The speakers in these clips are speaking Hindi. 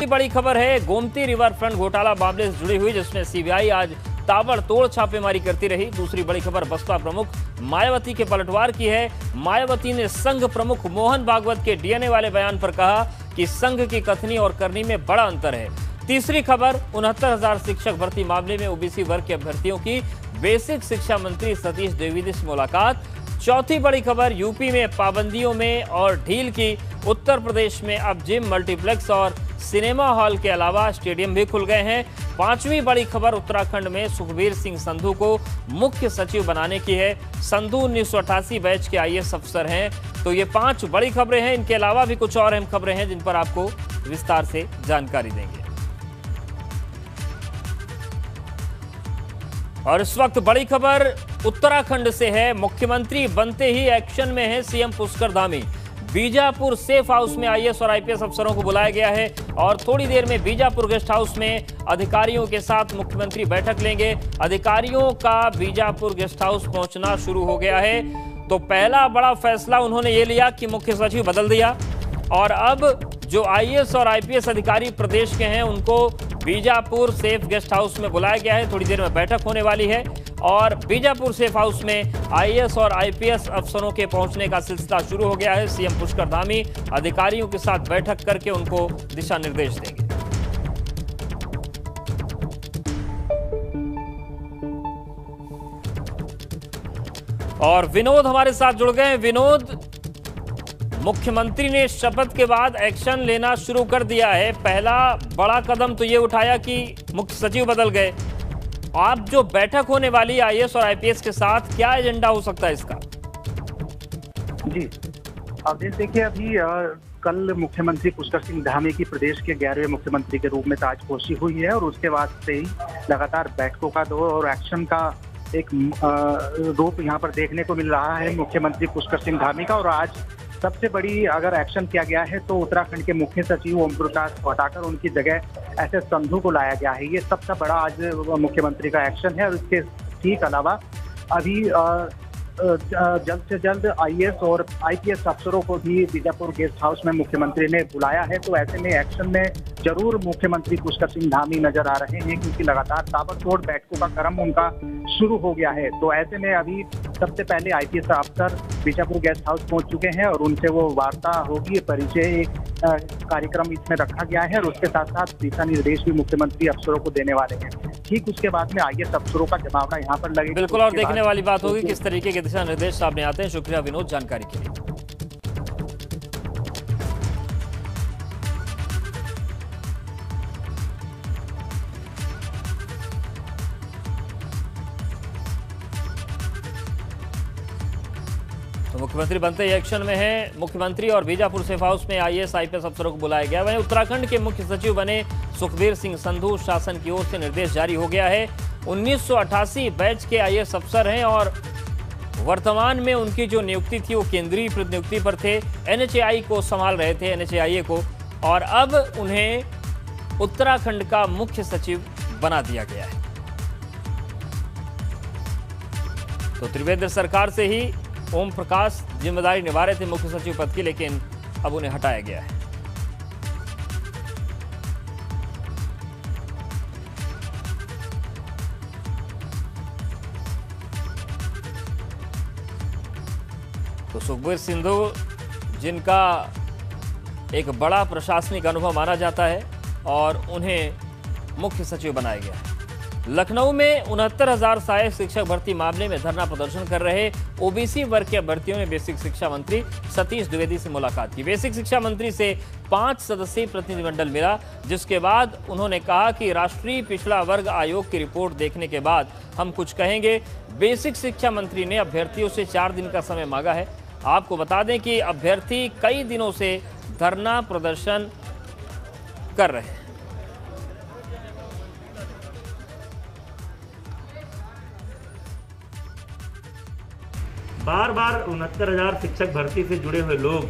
बड़ी खबर है गोमती रिवर फ्रंट घोटाला मामले से जुड़ी हुई, जिसमें सीबीआई आज ताबड़तोड़ छापेमारी करती रही। दूसरी बड़ी खबर बसपा प्रमुख मायावती के पलटवार की है। मायावती ने संघ प्रमुख मोहन भागवत के डीएनए वाले बयान पर कहा कि संघ की कथनी और करनी में बड़ा अंतर है। तीसरी खबर 69,000 शिक्षक भर्ती मामले में ओबीसी वर्ग के अभ्यर्थियों की बेसिक शिक्षा मंत्री सतीश द्विवेदी से मुलाकात। चौथी बड़ी खबर यूपी में पाबंदियों में और ढील की, उत्तर प्रदेश में अब जिम, मल्टीप्लेक्स और सिनेमा हॉल के अलावा स्टेडियम भी खुल गए हैं। पांचवी बड़ी खबर उत्तराखंड में सुखबीर सिंह संधू को मुख्य सचिव बनाने की है। संधू 1988 बैच के आईएएस अफसर हैं। तो ये 5 बड़ी खबरें हैं। इनके अलावा भी कुछ और अहम खबरें हैं जिन पर आपको विस्तार से जानकारी देंगे। और इस वक्त बड़ी खबर उत्तराखंड से है। मुख्यमंत्री बनते ही एक्शन में है CM Pushkar Dhami. Bijapur safe house में आईएएस और आईपीएस अफसरों को बुलाया गया है और थोड़ी देर में बीजापुर गेस्ट हाउस में अधिकारियों के साथ मुख्यमंत्री बैठक लेंगे। अधिकारियों का बीजापुर गेस्ट हाउस पहुंचना शुरू हो गया है। तो पहला बड़ा फैसला उन्होंने ये लिया कि मुख्य सचिव बदल दिया और अब जो आईएएस और आईपीएस अधिकारी प्रदेश के हैं उनको बीजापुर सेफ गेस्ट हाउस में बुलाया गया है। थोड़ी देर में बैठक होने वाली है और बीजापुर सेफ हाउस में आईएएस और आईपीएस अफसरों के पहुंचने का सिलसिला शुरू हो गया है। सीएम पुष्कर धामी अधिकारियों के साथ बैठक करके उनको दिशा निर्देश देंगे। और विनोद हमारे साथ जुड़ गए हैं। विनोद, मुख्यमंत्री ने शपथ के बाद एक्शन लेना शुरू कर दिया है। पहला बड़ा कदम तो ये उठाया कि मुख्य सचिव बदल गए। आप जो बैठक होने वाली आईएएस और आईपीएस के साथ, क्या एजेंडा हो सकता है इसका? जी, अब देखिए, अभी कल मुख्यमंत्री पुष्कर सिंह धामी की प्रदेश के 11वें मुख्यमंत्री के रूप में ताजपोशी हुई है और उसके बाद से ही लगातार बैठकों का दौर और एक्शन का एक रूप यहाँ पर देखने को मिल रहा है मुख्यमंत्री पुष्कर सिंह धामी का। और आज सबसे बड़ी अगर एक्शन किया गया है तो उत्तराखंड के मुख्य सचिव ओम प्रकाश को हटाकर उनकी जगह एसएस संधू को लाया गया है। ये सबसे बड़ा आज मुख्यमंत्री का एक्शन है। और इसके ठीक अलावा अभी जल्द से जल्द आईएएस और आईपीएस अफसरों को भी बीजापुर गेस्ट हाउस में मुख्यमंत्री ने बुलाया है। तो ऐसे में एक्शन में जरूर मुख्यमंत्री पुष्कर सिंह धामी नजर आ रहे हैं, क्योंकि लगातार ताबड़तोड़ बैठकों का क्रम उनका शुरू हो गया है। तो ऐसे में अभी सबसे पहले आईपीएस अफसर बीजापुर गेस्ट हाउस पहुंच चुके हैं और उनसे वो वार्ता होगी, परिचय कार्यक्रम इसमें रखा गया है और उसके साथ साथ दिशा निर्देश भी मुख्यमंत्री अफसरों को देने वाले हैं। ठीक उसके बाद में आईएएस अफसरों का जमावड़ा यहाँ पर लगेगा। बिल्कुल, और देखने वाली बात होगी किस तरीके के दिशा निर्देश सामने आते हैं। शुक्रिया विनोद जानकारी के लिए। तो मुख्यमंत्री बनते ही एक्शन में है। मुख्यमंत्री और बीजापुर सेफ हाउस में आईएएस आईपीएस अफसरों को बुलाया गया। वहीं उत्तराखंड के मुख्य सचिव बने सुखबीर सिंह संधू, शासन की ओर से निर्देश जारी हो गया है। 1988 बैच के आईएएस अफसर हैं और वर्तमान में उनकी जो नियुक्ति थी वो केंद्रीय प्रतिनियुक्ति पर थे। एनएचएआई को संभाल रहे थे, एनएचएआई को, और अब उन्हें उत्तराखंड का मुख्य सचिव बना दिया गया है। तो त्रिवेंद्र सरकार से ही ओम प्रकाश जिम्मेदारी निभा रहे थे मुख्य सचिव पद की, लेकिन अब उन्हें हटाया गया है। तो सुखबीर सिंधु, जिनका एक बड़ा प्रशासनिक अनुभव माना जाता है, और उन्हें मुख्य सचिव बनाया गया है। लखनऊ में 69,000 सहायक शिक्षक भर्ती मामले में धरना प्रदर्शन कर रहे ओबीसी वर्ग के अभ्यर्थियों ने बेसिक शिक्षा मंत्री सतीश द्विवेदी से मुलाकात की। बेसिक शिक्षा मंत्री से 5 सदस्यीय प्रतिनिधिमंडल मिला, जिसके बाद उन्होंने कहा कि राष्ट्रीय पिछड़ा वर्ग आयोग की रिपोर्ट देखने के बाद हम कुछ कहेंगे। बेसिक शिक्षा मंत्री ने अभ्यर्थियों से 4 दिन का समय मांगा है। आपको बता दें कि अभ्यर्थी कई दिनों से धरना प्रदर्शन कर रहे हैं। बार बार 69,000 शिक्षक भर्ती से जुड़े हुए लोग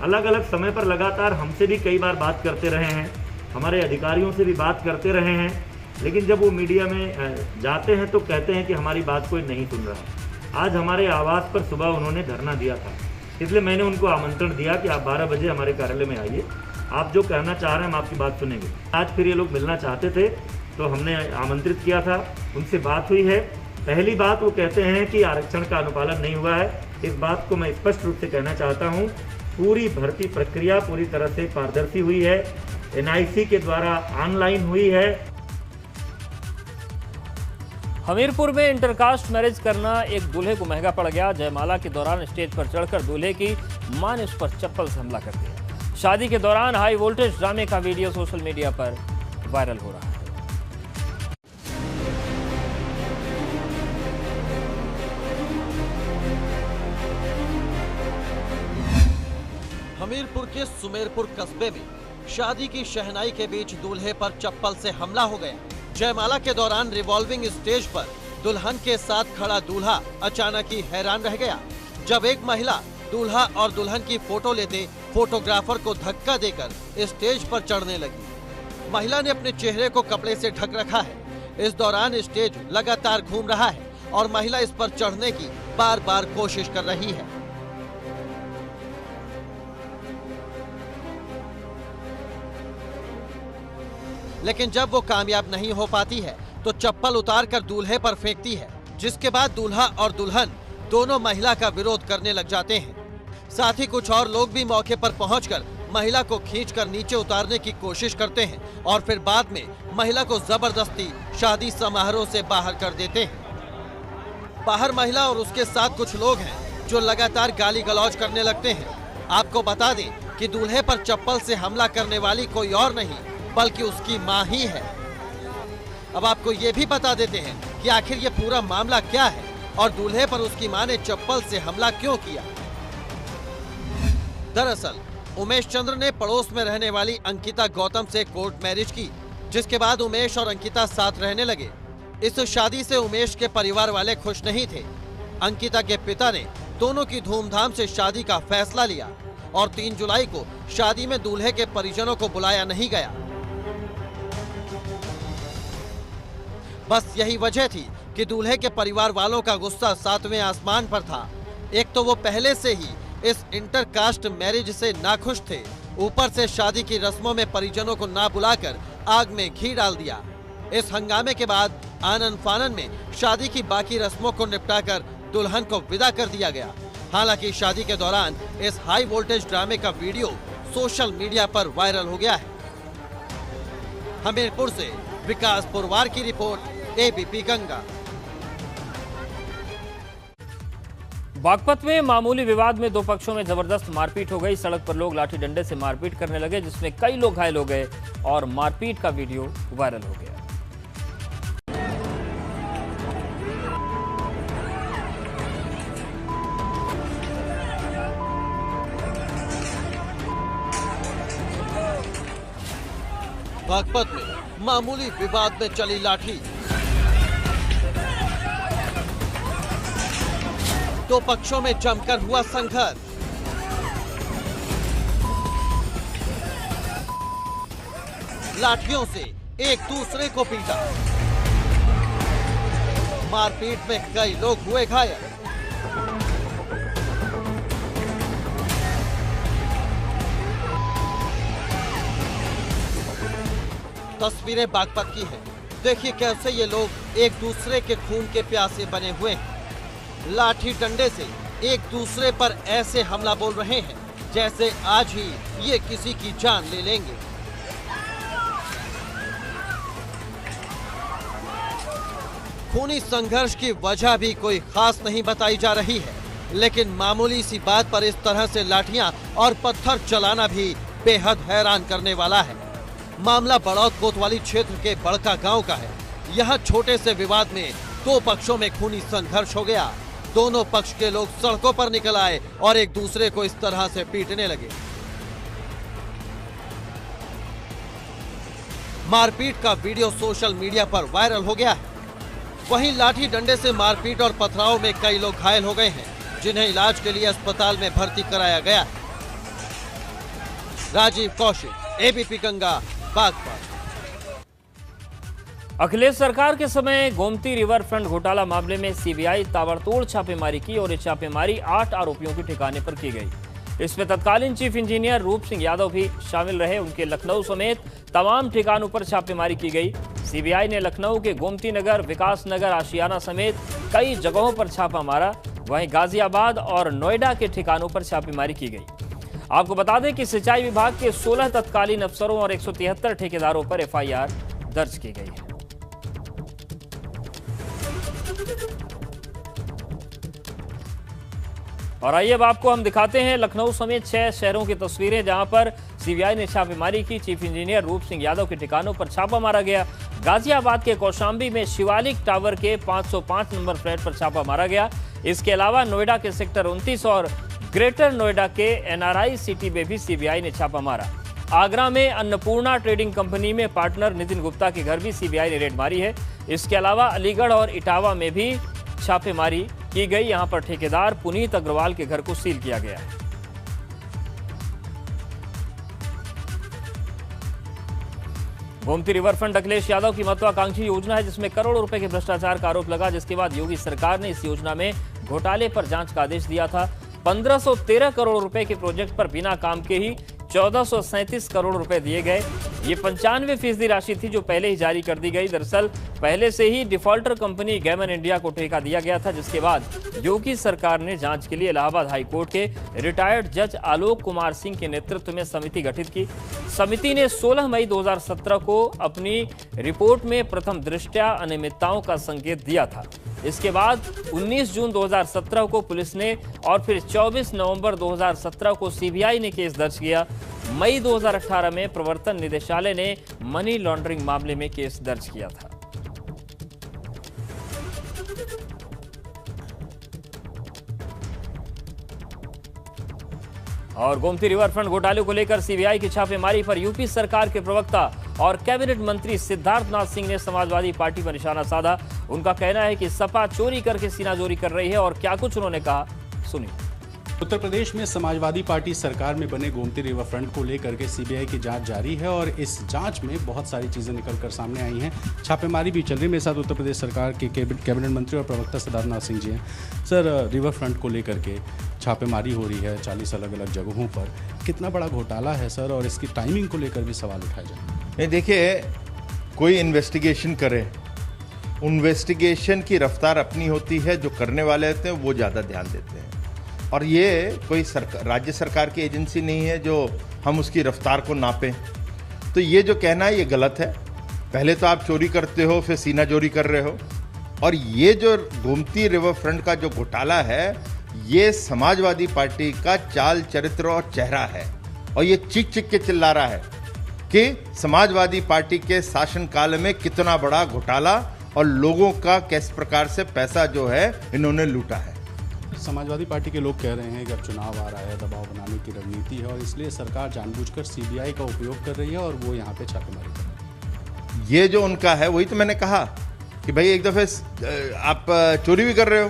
अलग अलग समय पर लगातार हमसे भी कई बार बात करते रहे हैं, हमारे अधिकारियों से भी बात करते रहे हैं, लेकिन जब वो मीडिया में जाते हैं तो कहते हैं कि हमारी बात कोई नहीं सुन रहा। आज हमारे आवास पर सुबह उन्होंने धरना दिया था, इसलिए मैंने उनको आमंत्रण दिया कि आप 12 बजे हमारे कार्यालय में आइए आप जो कहना चाह रहे हैं हम आपकी बात सुनेंगे। आज फिर ये लोग मिलना चाहते थे तो हमने आमंत्रित किया था, उनसे बात हुई है। पहली बात वो कहते हैं कि आरक्षण का अनुपालन नहीं हुआ है। इस बात को मैं स्पष्ट रूप से कहना चाहता हूँ, पूरी भर्ती प्रक्रिया पूरी तरह से पारदर्शी हुई है, एनआईसी के द्वारा ऑनलाइन हुई है। हमीरपुर में इंटरकास्ट मैरिज करना एक दूल्हे को महंगा पड़ गया। जयमाला के दौरान स्टेज पर चढ़कर दूल्हे की मां ने उस पर चप्पल से हमला कर दिया। शादी के दौरान हाई वोल्टेज ड्रामे का वीडियो सोशल मीडिया पर वायरल हो रहा है। हमीरपुर के सुमेरपुर कस्बे में शादी की शहनाई के बीच दूल्हे पर चप्पल से हमला हो गया। जयमाला के दौरान रिवॉल्विंग स्टेज पर दुल्हन के साथ खड़ा दूल्हा अचानक ही हैरान रह गया, जब एक महिला दूल्हा और दुल्हन की फोटो लेते फोटोग्राफर को धक्का देकर स्टेज पर चढ़ने लगी। महिला ने अपने चेहरे को कपड़े से ढक रखा है। इस दौरान स्टेज लगातार घूम रहा है और महिला इस पर चढ़ने की बार बार कोशिश कर रही है। लेकिन जब वो कामयाब नहीं हो पाती है तो चप्पल उतारकर दूल्हे पर फेंकती है, जिसके बाद दूल्हा और दुल्हन दोनों महिला का विरोध करने लग जाते हैं। साथ ही कुछ और लोग भी मौके पर पहुंचकर महिला को खींचकर नीचे उतारने की कोशिश करते हैं और फिर बाद में महिला को जबरदस्ती शादी समारोह से बाहर कर देते हैं। बाहर महिला और उसके साथ कुछ लोग हैं जो लगातार गाली गलौज करने लगते हैं। आपको बता दें कि दूल्हे पर चप्पल से हमला करने वाली कोई और नहीं बल्कि उसकी मां ही है। अब आपको ये भी बता देते हैं कि आखिर ये पूरा मामला क्या है और दूल्हे पर उसकी मां ने चप्पल से हमला क्यों किया। दरअसल उमेश चंद्र ने पड़ोस में रहने वाली अंकिता गौतम से कोर्ट मैरिज की, जिसके बाद उमेश और अंकिता साथ रहने लगे। इस शादी से उमेश के परिवार वाले खुश नहीं थे। अंकिता के पिता ने दोनों की धूमधाम से शादी का फैसला लिया और 3 जुलाई को शादी में दूल्हे के परिजनों को बुलाया नहीं गया। बस यही वजह थी कि दूल्हे के परिवार वालों का गुस्सा 7वें आसमान पर था। एक तो वो पहले से ही इस इंटरकास्ट मैरिज से नाखुश थे, ऊपर से शादी की रस्मों में परिजनों को ना बुलाकर आग में घी डाल दिया। इस हंगामे के बाद आनन फानन में शादी की बाकी रस्मों को निपटाकर दुल्हन को विदा कर दिया गया। हालांकि शादी के दौरान इस हाई वोल्टेज ड्रामे का वीडियो सोशल मीडिया पर वायरल हो गया है। हमीरपुर से विकास पुरवार की रिपोर्ट, एबीपी गंगा। बागपत में मामूली विवाद में 2 पक्षों में जबरदस्त मारपीट हो गई। सड़क पर लोग लाठी डंडे से मारपीट करने लगे, जिसमें कई लोग घायल हो गए और मारपीट का वीडियो वायरल हो गया। बागपत में मामूली विवाद में चली लाठी, 2 पक्षों में जमकर हुआ संघर्ष। लाठियों से एक दूसरे को पीटा, मारपीट में कई लोग हुए घायल। तस्वीरें बागपत की हैं। देखिए कैसे ये लोग एक दूसरे के खून के प्यासे बने हुए हैं। लाठी डंडे से एक दूसरे पर ऐसे हमला बोल रहे हैं जैसे आज ही ये किसी की जान ले लेंगे। खूनी संघर्ष की वजह भी कोई खास नहीं बताई जा रही है, लेकिन मामूली सी बात पर इस तरह से लाठियां और पत्थर चलाना भी बेहद हैरान करने वाला है। मामला बड़ौद कोतवाली क्षेत्र के बड़का गांव का है। यहां छोटे से विवाद में 2 पक्षों में खूनी संघर्ष हो गया। दोनों पक्ष के लोग सड़कों पर निकल आए और एक दूसरे को इस तरह से पीटने लगे। मारपीट का वीडियो सोशल मीडिया पर वायरल हो गया है। वहीं लाठी डंडे से मारपीट और पथराव में कई लोग घायल हो गए हैं, जिन्हें इलाज के लिए अस्पताल में भर्ती कराया गया है। राजीव कौशिक, एबीपी गंगा, बागपत। अखिलेश सरकार के समय गोमती रिवर फ्रंट घोटाला मामले में सीबीआई ताबड़तोड़ छापेमारी की और ये छापेमारी 8 आरोपियों के ठिकाने पर की गई। इसमें तत्कालीन चीफ इंजीनियर रूप सिंह यादव भी शामिल रहे। उनके लखनऊ समेत तमाम ठिकानों पर छापेमारी की गई। सीबीआई ने लखनऊ के गोमती नगर, विकास नगर, आशियाना समेत कई जगहों पर छापा मारा। वहीं गाजियाबाद और नोएडा के ठिकानों पर छापेमारी की गई। आपको बता दें कि सिंचाई विभाग के 16 तत्कालीन अफसरों और 173 ठेकेदारों पर एफआईआर दर्ज की गई है। और आइए अब आपको हम दिखाते हैं लखनऊ समेत 6 शहरों की तस्वीरें जहां पर सीबीआई ने छापेमारी की। चीफ इंजीनियर रूप सिंह यादव के ठिकानों पर छापा मारा गया। गाजियाबाद के कौशाम्बी में शिवालिक टावर के 505 नंबर फ्लैट पर छापा मारा गया। इसके अलावा नोएडा के सेक्टर 29 और ग्रेटर नोएडा के एनआरआई सिटी में भी सीबीआई ने छापा मारा। आगरा में अन्नपूर्णा ट्रेडिंग कंपनी में पार्टनर नितिन गुप्ता के घर भी सीबीआई ने रेड मारी है। इसके अलावा अलीगढ़ और इटावा में भी छापेमारी की गई। यहां पर ठेकेदार पुनीत अग्रवाल के घर को सील किया गया है। गोमती रिवरफ्रंट अखिलेश यादव की महत्वाकांक्षी योजना है जिसमें करोड़ों रुपए के भ्रष्टाचार का आरोप लगा, जिसके बाद योगी सरकार ने इस योजना में घोटाले पर जांच का आदेश दिया था। 1513 करोड़ रुपए के प्रोजेक्ट पर बिना काम के ही 1437 करोड़ रुपए दिए गए। ये 95% राशि थी जो पहले ही जारी कर दी गई। दरअसल पहले से ही डिफॉल्टर कंपनी गैमन इंडिया को ठेका दिया गया था, जिसके बाद योगी सरकार ने जांच के लिए इलाहाबाद हाई कोर्ट के रिटायर्ड जज आलोक कुमार सिंह के नेतृत्व में समिति गठित की। समिति ने 16 मई 2017 को अपनी रिपोर्ट में प्रथम दृष्टया अनियमितताओं का संकेत दिया था। इसके बाद 19 जून 2017 को पुलिस ने और फिर 24 नवंबर 2017 को सीबीआई ने केस दर्ज किया। मई 2018 में प्रवर्तन निदेशालय ने मनी लॉन्ड्रिंग मामले में केस दर्ज किया था। और गोमती रिवरफ्रंट घोटाले को लेकर सीबीआई की छापेमारी पर यूपी सरकार के प्रवक्ता और कैबिनेट मंत्री सिद्धार्थनाथ सिंह ने समाजवादी पार्टी पर निशाना साधा। उनका कहना है कि सपा चोरी करके सीनाजोरी कर रही है और क्या कुछ उन्होंने कहा, सुनिए। उत्तर प्रदेश में समाजवादी पार्टी सरकार में बने गोमती रिवरफ्रंट को लेकर के सीबीआई की जांच जारी है और इस जांच में बहुत सारी चीज़ें निकलकर सामने आई हैं। छापेमारी भी चल रही है। मेरे साथ उत्तर प्रदेश सरकार के कैबिनेट मंत्री और प्रवक्ता सिद्धार्थनाथ सिंह जी हैं। सर, रिवरफ्रंट को लेकर के छापेमारी हो रही है 40 अलग अलग जगहों पर। कितना बड़ा घोटाला है सर, और इसकी टाइमिंग को लेकर भी सवाल उठाए जाए। देखिए, कोई इन्वेस्टिगेशन करे, इन्वेस्टिगेशन की रफ्तार अपनी होती है, जो करने वाले होते हैं वो ज़्यादा ध्यान देते हैं। और ये कोई राज्य सरकार की एजेंसी नहीं है जो हम उसकी रफ्तार को नापें। तो ये जो कहना है ये गलत है। पहले तो आप चोरी करते हो, फिर सीना चोरी कर रहे हो। और ये जो गोमती रिवरफ्रंट का जो घोटाला है, ये समाजवादी पार्टी का चाल चरित्र और चेहरा है। और ये चीख चीख के चिल्ला रहा है कि समाजवादी पार्टी के शासनकाल में कितना बड़ा घोटाला और लोगों का किस प्रकार से पैसा जो है इन्होंने लूटा है। समाजवादी पार्टी के लोग कह रहे हैं कि अब चुनाव आ रहा है, दबाव बनाने की रणनीति है और इसलिए सरकार जानबूझकर सीबीआई का उपयोग कर रही है और वो यहाँ पे छापेमारी कर रही है। ये जो उनका है वही तो मैंने कहा कि भाई एक दफ़े आप चोरी भी कर रहे हो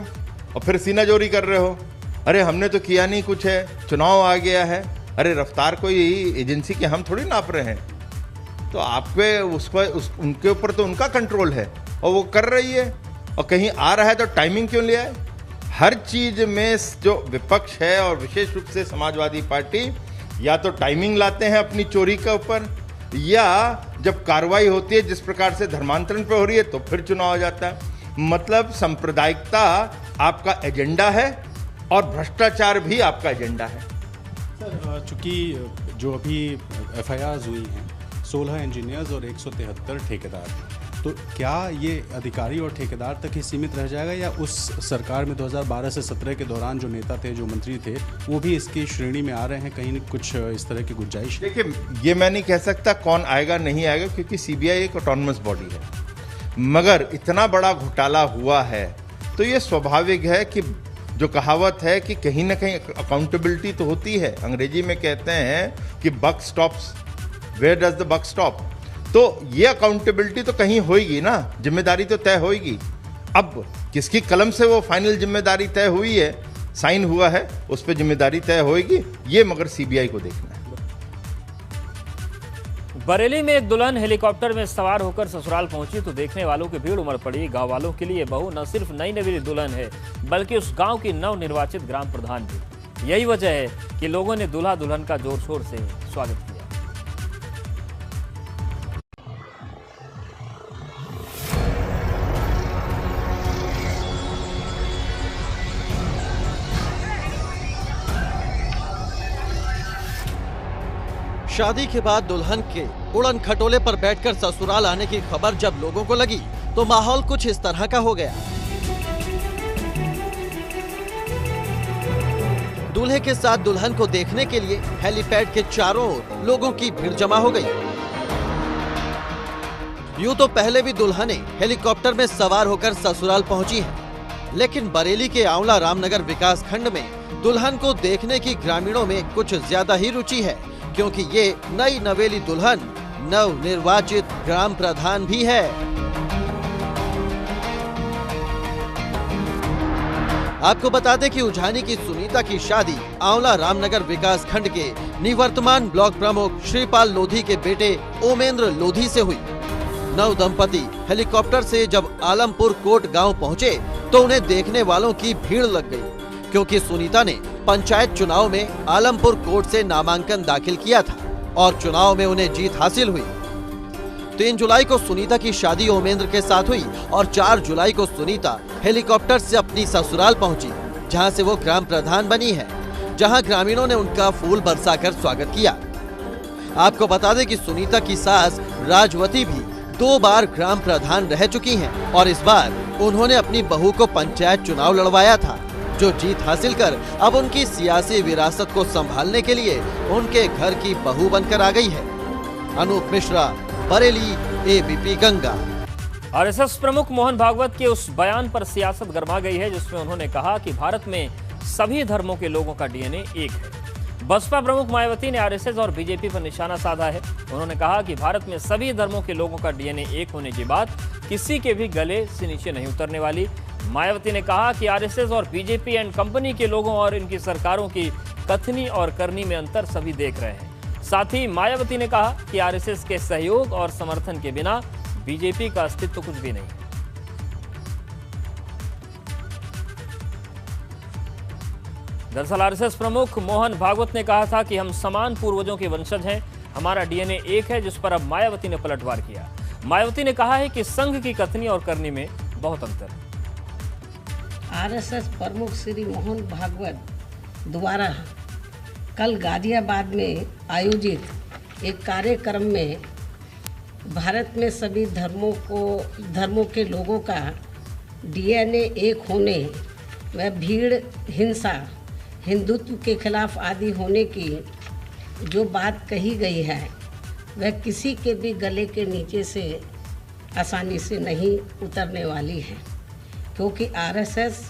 और फिर सीना चोरी कर रहे हो। अरे हमने तो किया नहीं कुछ है, चुनाव आ गया है। अरे रफ्तार कोई एजेंसी के हम थोड़ी नाप रहे हैं। तो आपके उनके ऊपर तो उनका कंट्रोल है और वो कर रही है। और कहीं आ रहा है तो टाइमिंग क्यों लिया है? हर चीज में जो विपक्ष है और विशेष रूप से समाजवादी पार्टी या तो टाइमिंग लाते हैं अपनी चोरी के ऊपर, या जब कार्रवाई होती है जिस प्रकार से धर्मांतरण पे हो रही है तो फिर चुनाव हो जाता है। मतलब सांप्रदायिकता आपका एजेंडा है और भ्रष्टाचार भी आपका एजेंडा है। सर, चूंकि जो अभी एफआईआर हुई हैं 16 इंजीनियर्स और 173 ठेकेदार, तो क्या ये अधिकारी और ठेकेदार तक ही सीमित रह जाएगा या उस सरकार में 2012 से 17 के दौरान जो नेता थे, जो मंत्री थे, वो भी इसकी श्रेणी में आ रहे हैं? कहीं कुछ इस तरह की गुंजाइश? देखिए, ये मैं नहीं कह सकता कौन आएगा नहीं आएगा, क्योंकि सीबीआई एक ऑटोनमस बॉडी है। मगर इतना बड़ा घोटाला हुआ है तो ये स्वाभाविक है कि जो कहावत है कि कहीं ना कहीं अकाउंटेबिलिटी तो होती है। अंग्रेजी में कहते हैं कि buck stops where does the buck stop. तो ये अकाउंटेबिलिटी तो कहीं होगी ना, जिम्मेदारी तो तय होगी। अब किसकी कलम से वो फाइनल जिम्मेदारी तय हुई है, साइन हुआ है, उस पर जिम्मेदारी तय होगी, ये मगर सीबीआई को देखना है। बरेली में एक दुल्हन हेलीकॉप्टर में सवार होकर ससुराल पहुंची तो देखने वालों की भीड़ उमड़ पड़ी। गांव वालों के लिए बहू न सिर्फ नई नवेली दुल्हन है बल्कि उस गांव की नवनिर्वाचित ग्राम प्रधान भी। यही वजह है कि लोगों ने दूल्हा दुल्हन का जोर शोर से स्वागत किया। शादी के बाद दुल्हन के उड़न खटोले पर बैठकर ससुराल आने की खबर जब लोगों को लगी तो माहौल कुछ इस तरह का हो गया। दूल्हे के साथ दुल्हन को देखने के लिए हेलीपैड के चारों ओर लोगों की भीड़ जमा हो गई। यूं तो पहले भी दुल्हनें हेलीकॉप्टर में सवार होकर ससुराल पहुंची हैं, लेकिन बरेली के आंवला रामनगर विकास खंड में दुल्हन को देखने की ग्रामीणों में कुछ ज्यादा ही रुचि है, क्योंकि ये नई नवेली दुल्हन नव निर्वाचित ग्राम प्रधान भी है। आपको बता दें कि उझानी की सुनीता की शादी आंवला रामनगर विकास खंड के निवर्तमान ब्लॉक प्रमुख श्रीपाल लोधी के बेटे ओमेंद्र लोधी से हुई। नव दंपति हेलीकॉप्टर से जब आलमपुर कोट गांव पहुंचे तो उन्हें देखने वालों की भीड़ लग गई, क्योंकि सुनीता ने पंचायत चुनाव में आलमपुर कोट से नामांकन दाखिल किया था और चुनाव में उन्हें जीत हासिल हुई। 3 जुलाई को सुनीता की शादी ओमेंद्र के साथ हुई और 4 जुलाई को सुनीता हेलीकॉप्टर से अपनी ससुराल पहुंची, जहां से वो ग्राम प्रधान बनी है, जहां ग्रामीणों ने उनका फूल बरसाकर स्वागत किया। आपको बता दें कि सुनीता की सास राजवती भी 2 बार ग्राम प्रधान रह चुकी हैं और इस बार उन्होंने अपनी बहू को पंचायत चुनाव लड़वाया था, जो जीत हासिल कर अब उनकी सियासी विरासत को संभालने के लिए उनके घर की बहू बनकर आ गई है। अनूप मिश्रा, बरेली, एबीपी गंगा। आरएसएस प्रमुख मोहन भागवत के उस बयान पर सियासत गर्मा गई है जिसमें उन्होंने कहा कि भारत में सभी धर्मों के लोगों का डीएनए एक है। बसपा प्रमुख मायावती ने आरएसएस और बीजेपी पर निशाना साधा है। उन्होंने कहा कि भारत में सभी धर्मों के लोगों का डीएनए एक होने की बात किसी के भी गले से नीचे नहीं उतरने वाली। मायावती ने कहा कि आरएसएस और बीजेपी एंड कंपनी के लोगों और इनकी सरकारों की कथनी और करनी में अंतर सभी देख रहे हैं। साथ ही मायावती ने कहा कि आरएसएस के सहयोग और समर्थन के बिना बीजेपी का अस्तित्व कुछ भी नहीं। दरअसल आरएसएस प्रमुख मोहन भागवत ने कहा था कि हम समान पूर्वजों के वंशज हैं, हमारा डीएनए एक है, जिस पर अब मायावती ने पलटवार किया। मायावती ने कहा है कि संघ की कथनी और करनी में बहुत अंतर है। आरएसएस प्रमुख श्री मोहन भागवत द्वारा कल गाजियाबाद में आयोजित एक कार्यक्रम में भारत में सभी धर्मों के लोगों का डीएनए एक होने व भीड़ हिंसा, हिंदुत्व के खिलाफ आदि होने की जो बात कही गई है वह किसी के भी गले के नीचे से आसानी से नहीं उतरने वाली है, क्योंकि आरएसएस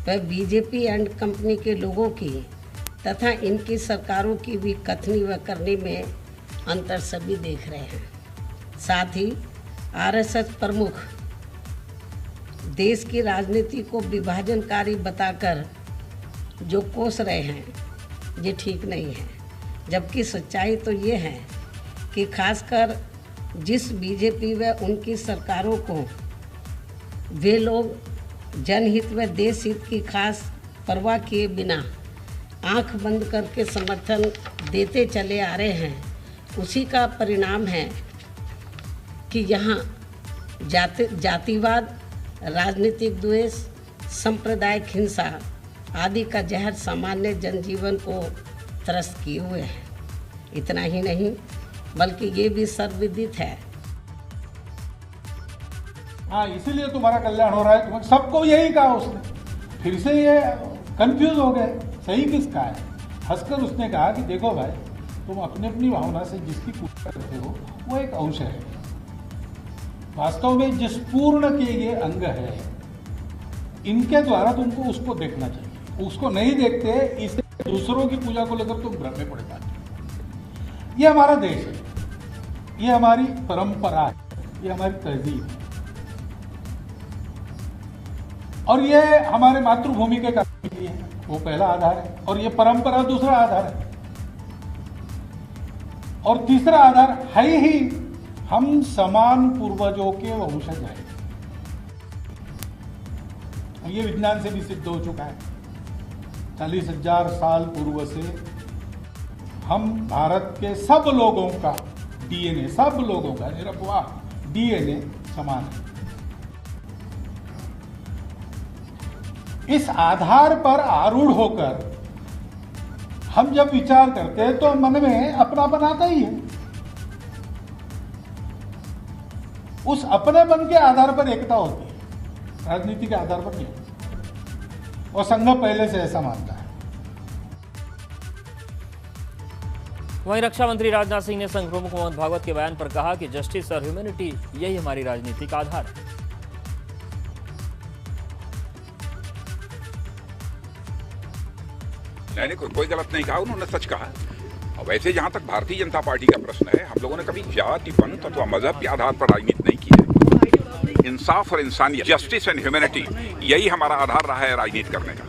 व बीजेपी एंड कंपनी के लोगों की तथा इनकी सरकारों की भी कथनी व करनी में अंतर सभी देख रहे हैं। साथ ही आरएसएस प्रमुख देश की राजनीति को विभाजनकारी बताकर जो कोस रहे हैं ये ठीक नहीं है, जबकि सच्चाई तो ये है कि खासकर जिस बीजेपी व उनकी सरकारों को वे लोग जनहित व देश हित की खास परवाह किए बिना आंख बंद करके समर्थन देते चले आ रहे हैं, उसी का परिणाम है कि यहाँ जातिवाद, राजनीतिक द्वेष, सांप्रदायिक हिंसा आदि का जहर सामान्य जनजीवन को त्रस्त किए हुए है। इतना ही नहीं बल्कि ये भी सर्वविदित है। हाँ, इसीलिए तुम्हारा कल्याण हो रहा है। तुम्हें सबको यही कहा उसने, फिर से ये कंफ्यूज हो गए सही किसका है। हंसकर उसने कहा कि देखो भाई, तुम अपनी अपनी भावना से जिसकी पूजा करते हो वो एक अंश है। वास्तव में जिस पूर्ण के ये अंग है, इनके द्वारा तुमको उसको देखना चाहिए। उसको नहीं देखते, इसे दूसरों की पूजा को लेकर तुम भ्रम में पड़ जाते हो। ये हमारा देश है, ये हमारी परंपरा है, ये हमारी तहजीब है और ये हमारे मातृभूमि के कार्य के लिए है। वो पहला आधार है और ये परंपरा दूसरा आधार है। और तीसरा आधार है ही हम समान पूर्वजों के वंशज हैं। ये विज्ञान से भी सिद्ध हो चुका है। 40,000 साल पूर्व से हम भारत के सब लोगों का डीएनए, सब लोगों का निरपवाह डीएनए समान है। इस आधार पर आरूढ़ होकर हम जब विचार करते हैं तो मन में अपनापन आता ही है। उस अपनेपन के आधार पर एकता होती है, राजनीति के आधार पर नहीं। और संघ पहले से ऐसा मानता है। वहीं रक्षा मंत्री राजनाथ सिंह ने संघ प्रमुख मोहन भागवत के बयान पर कहा कि जस्टिस और ह्यूमैनिटी यही हमारी राजनीति का आधार है। मैंने कोई गलत नहीं कहा, उन्होंने सच कहा। और वैसे जहां तक भारतीय जनता पार्टी का प्रश्न है, हम लोगों ने कभी जाति, पंथ अथवा मजहब के आधार पर राजनीति नहीं की है। इंसाफ और इंसानियत, जस्टिस एंड ह्यूमैनिटी, यही हमारा आधार रहा है राजनीति करने का।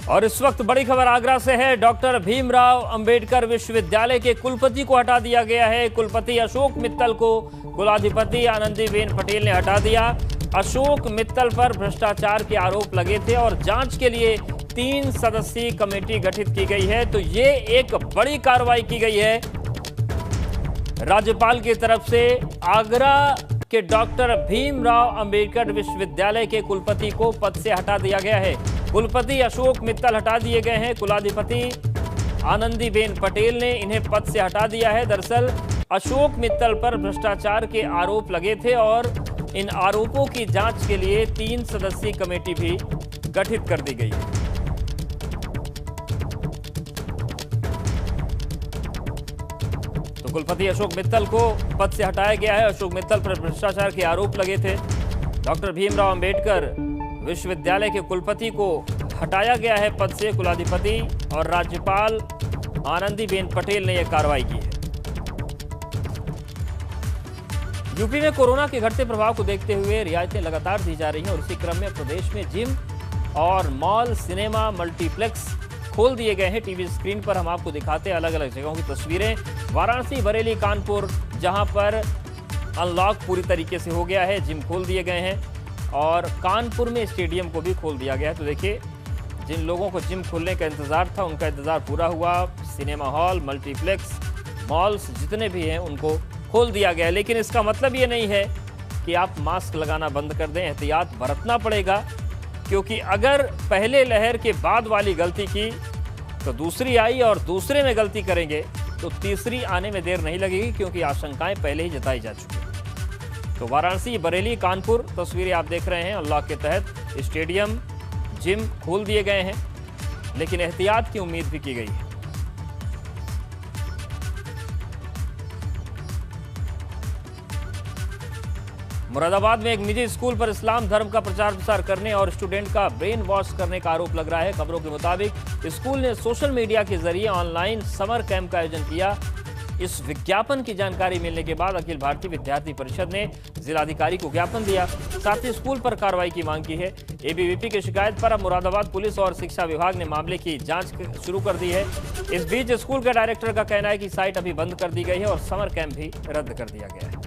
और इस वक्त बड़ी खबर आगरा से है। डॉक्टर भीमराव अंबेडकर विश्वविद्यालय के कुलपति को हटा दिया गया है। कुलपति अशोक मित्तल को कुलाधिपति आनंदीबेन पटेल ने हटा दिया। अशोक मित्तल पर भ्रष्टाचार के आरोप लगे थे और जांच के लिए 3 सदस्यीय कमेटी गठित की गई है। तो ये एक बड़ी कार्रवाई की गई है राज्यपाल की तरफ से। आगरा के डॉक्टर भीमराव अंबेडकर विश्वविद्यालय के कुलपति को पद से हटा दिया गया है। कुलपति अशोक मित्तल हटा दिए गए हैं। कुलाधिपति आनंदीबेन पटेल ने इन्हें पद से हटा दिया है। दरअसल अशोक मित्तल पर भ्रष्टाचार के आरोप लगे थे और इन आरोपों की जांच के लिए 3 सदस्यीय कमेटी भी गठित कर दी गई है। तो कुलपति अशोक मित्तल को पद से हटाया गया है। अशोक मित्तल पर भ्रष्टाचार के आरोप लगे थे। डॉक्टर भीमराव अंबेडकर विश्वविद्यालय के कुलपति को हटाया गया है पद से। कुलाधिपति और राज्यपाल आनंदीबेन पटेल ने यह कार्रवाई की है। यूपी में कोरोना के घटते प्रभाव को देखते हुए रियायतें लगातार दी जा रही हैं और इसी क्रम में प्रदेश में जिम और मॉल, सिनेमा, मल्टीप्लेक्स खोल दिए गए हैं। टीवी स्क्रीन पर हम आपको दिखाते हैं अलग अलग जगहों की तस्वीरें। वाराणसी, बरेली, कानपुर, जहां पर अनलॉक पूरी तरीके से हो गया है, जिम खोल दिए गए हैं और कानपुर में स्टेडियम को भी खोल दिया गया है। तो देखिए, जिन लोगों को जिम खोलने का इंतजार था उनका इंतजार पूरा हुआ। सिनेमा हॉल, मल्टीप्लेक्स, मॉल्स जितने भी हैं उनको खोल दिया गया है। लेकिन इसका मतलब ये नहीं है कि आप मास्क लगाना बंद कर दें। एहतियात बरतना पड़ेगा, क्योंकि अगर पहले लहर के बाद वाली गलती की तो दूसरी आई और दूसरे में गलती करेंगे तो तीसरी आने में देर नहीं लगेगी, क्योंकि आशंकाएं पहले ही जताई जा चुकी हैं। तो वाराणसी, बरेली, कानपुर तस्वीरें आप देख रहे हैं। अनलॉक के तहत स्टेडियम, जिम खोल दिए गए हैं, लेकिन एहतियात की उम्मीद भी की गई है। मुरादाबाद में एक निजी स्कूल पर इस्लाम धर्म का प्रचार प्रसार करने और स्टूडेंट का ब्रेन वॉश करने का आरोप लग रहा है। खबरों के मुताबिक स्कूल ने सोशल मीडिया के जरिए ऑनलाइन समर कैंप का आयोजन किया। इस विज्ञापन की जानकारी मिलने के बाद अखिल भारतीय विद्यार्थी परिषद ने जिलाधिकारी को ज्ञापन दिया, साथ ही स्कूल पर कार्रवाई की मांग की है। एबीवीपी की शिकायत पर अब मुरादाबाद पुलिस और शिक्षा विभाग ने मामले की जांच शुरू कर दी है। इस बीच स्कूल के डायरेक्टर का कहना है कि साइट अभी बंद कर दी गई है और समर कैंप भी रद्द कर दिया गया है।